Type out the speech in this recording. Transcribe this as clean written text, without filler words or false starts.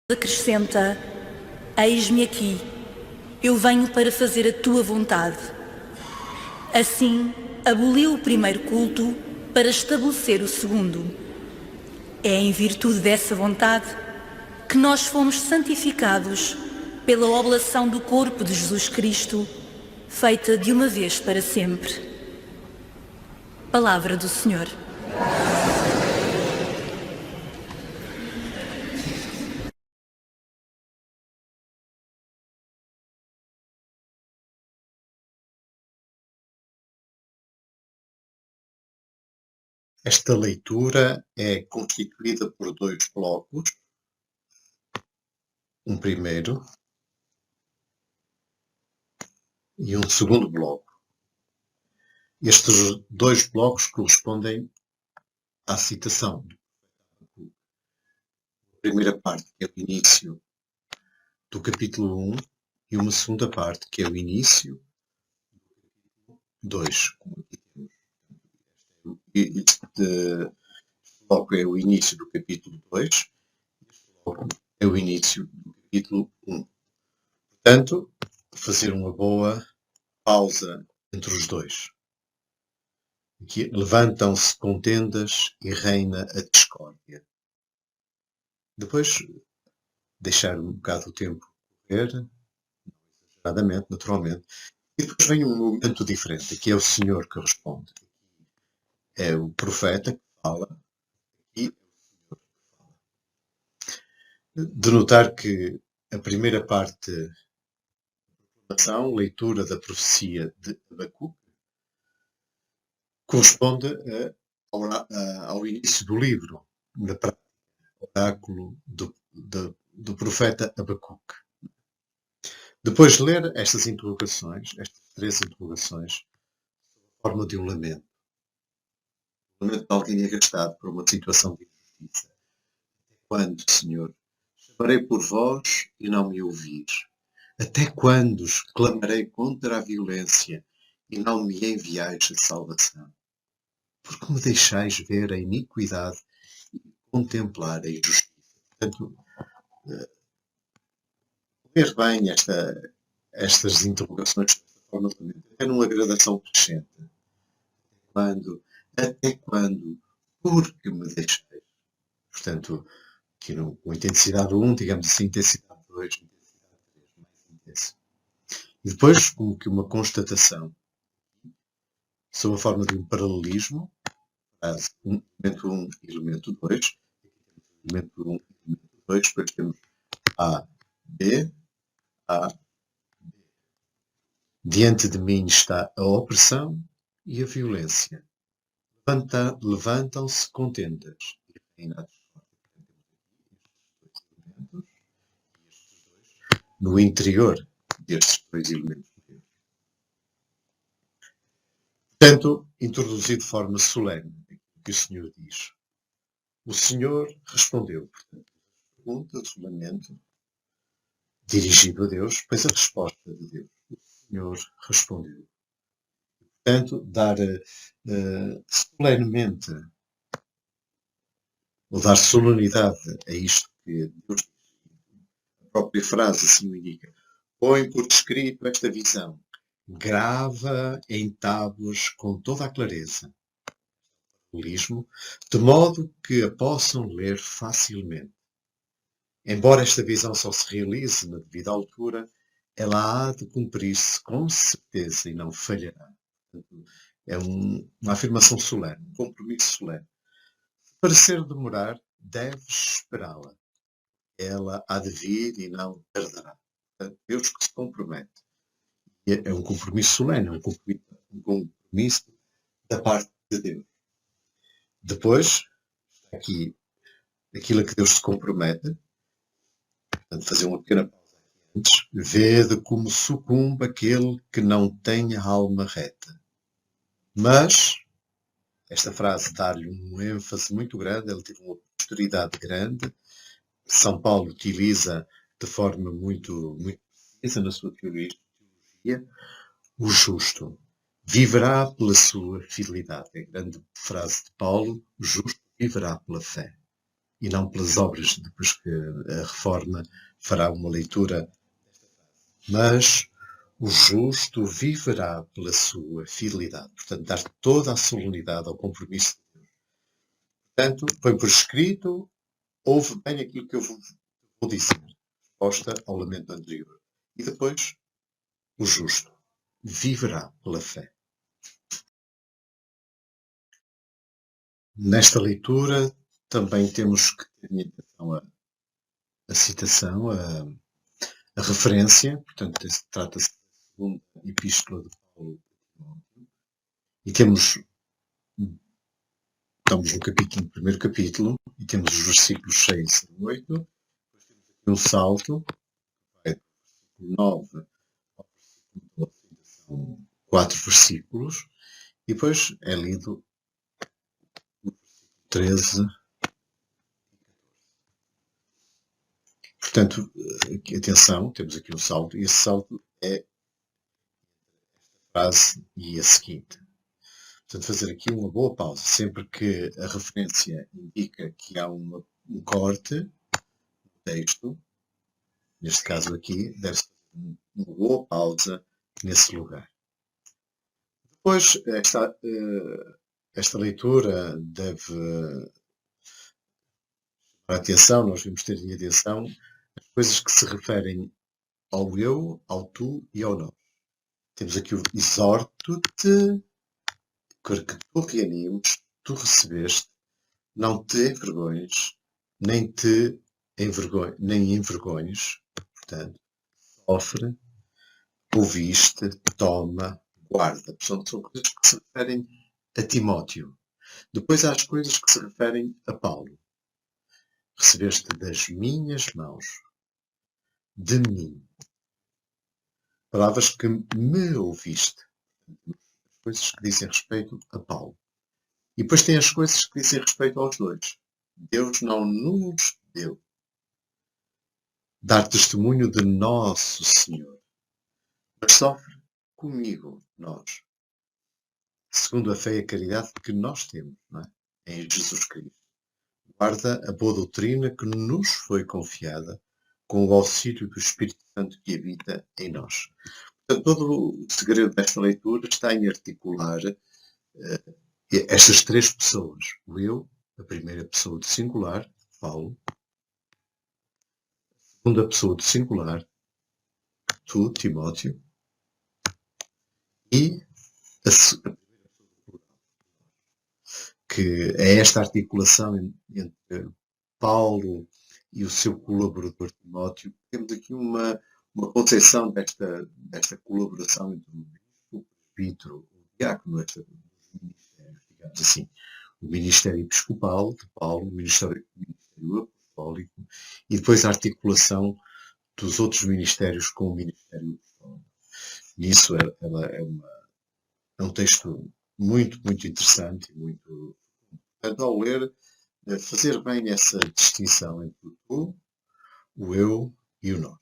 Acrescenta: eis-me aqui, eu venho para fazer a tua vontade. Assim, aboliu o primeiro culto para estabelecer o segundo. É em virtude dessa vontade que nós fomos santificados pela oblação do corpo de Jesus Cristo, feita de uma vez para sempre. Palavra do Senhor. Esta leitura é constituída por dois blocos. Um primeiro e um segundo bloco. Estes dois blocos correspondem à citação. A primeira parte, que é o início do capítulo 1, e uma segunda parte, que é o início do 2. Este bloco é o início do capítulo 2, este bloco é o início do capítulo 1. Portanto, fazer uma boa pausa entre os dois. Aqui levantam-se contendas e reina a discórdia. Depois, deixar um bocado o tempo correr, não exageradamente, naturalmente, e depois vem um momento diferente, que é o Senhor que responde. É o profeta que fala e é o Senhor que fala. De notar que a primeira parte da leitura da profecia de Abacuque, corresponde ao início do livro, da prática, oráculo do profeta Abacuque. Depois de ler estas interrogações, estas três interrogações, sob a forma de um lamento de alguém arrastado por uma situação de injustiça. Até quando, Senhor, chamarei por vós e não me ouvires? Até quando clamarei contra a violência e não me enviais a salvação? Porque me deixais ver a iniquidade e contemplar a injustiça? Portanto, ver bem estas interrogações desta forma de lamento, é numa gradação crescente. Até quando? Porque me deixais? Portanto, aqui com intensidade 1, digamos assim, intensidade 2, intensidade 3, mais intensa. E depois, como que uma constatação, sob a forma de um paralelismo, elemento 1 e elemento 2, elemento 1 e elemento 2, depois temos A, B, A, B. Diante de mim está a opressão e a violência. Levantam-se contendas e reinados no interior destes dois elementos. Portanto, introduzido de forma solene o que o Senhor diz. O Senhor respondeu. Portanto, a pergunta, o lamento, dirigido a Deus, pois a resposta de Deus. O Senhor respondeu. Portanto, dar solenemente, ou dar solenidade a isto que Deus diz. A própria frase assim o indica. Põe por escrito esta visão. Grava em tábuas com toda a clareza. De modo que a possam ler facilmente. Embora esta visão só se realize na devida altura, ela há de cumprir-se com certeza e não falhará. É uma afirmação solene, um compromisso solene. Se parecer demorar, deves esperá-la. Ela há de vir e não tardará. Deus que se compromete. É um compromisso solene, um compromisso da parte de Deus. Depois, aqui, aquilo a que Deus se compromete, portanto, fazer uma pequena pausa aqui antes, vede como sucumbe aquele que não tem a alma reta. Mas, esta frase dá-lhe um ênfase muito grande, ele teve uma posteridade grande, São Paulo utiliza de forma muito precisa na sua teologia, o justo viverá pela sua fidelidade. É a grande frase de Paulo, o justo viverá pela fé. e não pelas obras, depois que a Reforma fará uma leitura. Mas o justo viverá pela sua fidelidade. Portanto, dar toda a solenidade ao compromisso de Deus. Portanto, põe por escrito, ouve bem aquilo que eu vou dizer. Resposta ao lamento anterior. E depois, o justo viverá pela fé. Nesta leitura também temos que ter em atenção a citação, a referência, portanto, trata-se da segunda epístola de Paulo a Timóteo, e estamos no capítulo, no primeiro capítulo, e temos os versículos 6 a 8, depois temos aqui um salto, vai do versículo 9 ao versículo 12, são 4 versículos, e depois é lido o versículo 13. Portanto, atenção, temos aqui um salto, e esse salto é esta frase e a seguinte. Portanto, fazer aqui uma boa pausa. Sempre que a referência indica que há um corte no texto, neste caso aqui, deve-se fazer uma boa pausa nesse lugar. Depois, esta leitura deve chamar a atenção, nós devemos ter em atenção as coisas que se referem ao eu, ao tu e ao nós. Temos aqui o exorto-te, que tu reanimes, tu recebeste, não te envergonhes, nem envergonhes, portanto, sofre, ouviste, toma, guarda. Portanto, são coisas que se referem a Timóteo. Depois há as coisas que se referem a Paulo. Recebeste das minhas mãos, de mim. Palavras que me ouviste. As coisas que dizem respeito a Paulo. E depois tem as coisas que dizem respeito aos dois. Deus não nos deu dar testemunho de nosso Senhor, mas sofre comigo, nós, segundo a fé e a caridade que nós temos, não é? Em Jesus Cristo. Guarda a boa doutrina que nos foi confiada com o auxílio do Espírito Santo que habita em nós. Portanto, todo o segredo desta leitura está em articular estas três pessoas. O eu, a primeira pessoa do singular, Paulo. A segunda pessoa do singular, tu, Timóteo. E a primeira pessoa do plural, que é esta articulação entre Paulo e o seu colaborador Timóteo. Temos aqui uma concepção desta colaboração entre o bispo, o presbítero, o diácono, dos ministérios, digamos assim. O ministério episcopal de Paulo, o ministério apostólico, e depois a articulação dos outros ministérios com o ministério apostólico. E isso é um texto muito, muito interessante. Muito, portanto, ao ler, fazer bem essa distinção entre o tu, o eu e o nós.